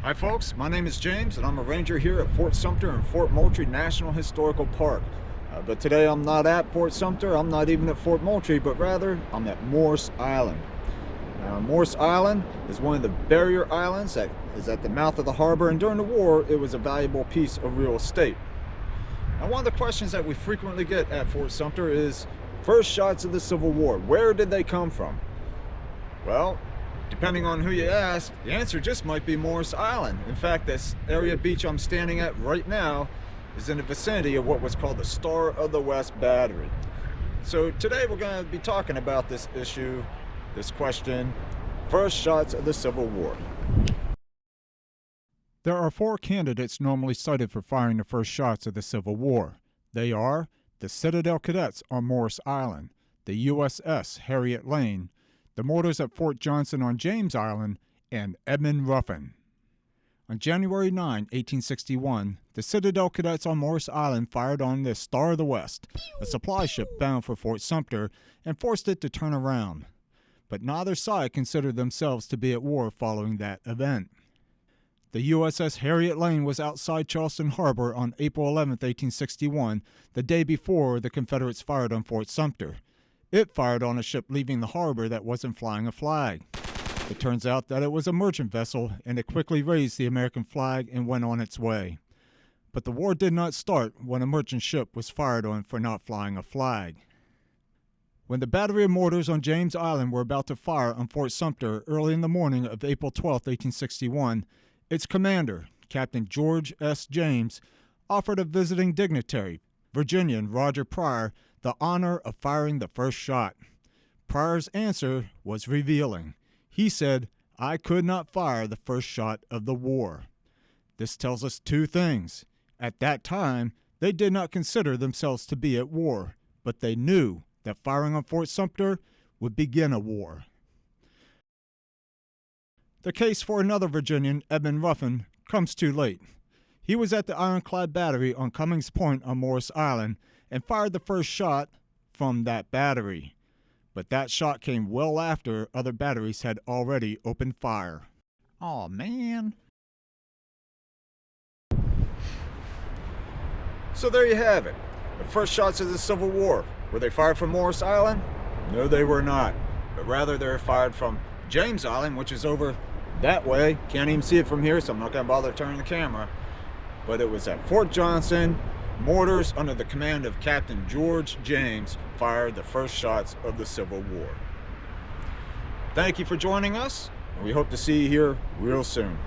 Hi folks, my name is James and I'm a ranger here at Fort Sumter and Fort Moultrie National Historical Park. But today I'm not at Fort Sumter, I'm not even at Fort Moultrie, but rather I'm at Morris Island. Now Morris Island is one of the barrier islands that is at the mouth of the harbor, and during the war it was a valuable piece of real estate. Now one of the questions that we frequently get at Fort Sumter is first shots of the Civil War. Where did they come from? Well, depending on who you ask, the answer just might be Morris Island. In fact, this area beach I'm standing at right now is in the vicinity of what was called the Star of the West Battery. So today we're going to be talking about this issue, this question, first shots of the Civil War. There are four candidates normally cited for firing the first shots of the Civil War. They are the Citadel Cadets on Morris Island, the USS Harriet Lane, the mortars at Fort Johnson on James Island, and Edmund Ruffin. On January 9, 1861, the Citadel Cadets on Morris Island fired on the Star of the West, a supply ship bound for Fort Sumter, and forced it to turn around. But neither side considered themselves to be at war following that event. The USS Harriet Lane was outside Charleston Harbor on April 11, 1861, the day before the Confederates fired on Fort Sumter. It fired on a ship leaving the harbor that wasn't flying a flag. It turns out that it was a merchant vessel, and it quickly raised the American flag and went on its way. But the war did not start when a merchant ship was fired on for not flying a flag. When the battery of mortars on James Island were about to fire on Fort Sumter early in the morning of April 12, 1861, its commander, Captain George S. James, offered a visiting dignitary, Virginian Roger Pryor, the honor of firing the first shot. Pryor's answer was revealing. He said, "I could not fire the first shot of the war." This tells us two things. At that time, they did not consider themselves to be at war, but they knew that firing on Fort Sumter would begin a war. The case for another Virginian, Edmund Ruffin, comes too late. He was at the Ironclad Battery on Cummings Point on Morris Island and fired the first shot from that battery. But that shot came well after other batteries had already opened fire. Aw, man. So there you have it. The first shots of the Civil War. Were they fired from Morris Island? No, they were not. But rather they were fired from James Island, which is over that way. Can't even see it from here, so I'm not going to bother turning the camera. But it was at Fort Johnson. Mortars under the command of Captain George James fired the first shots of the Civil War. Thank you for joining us, and we hope to see you here real soon.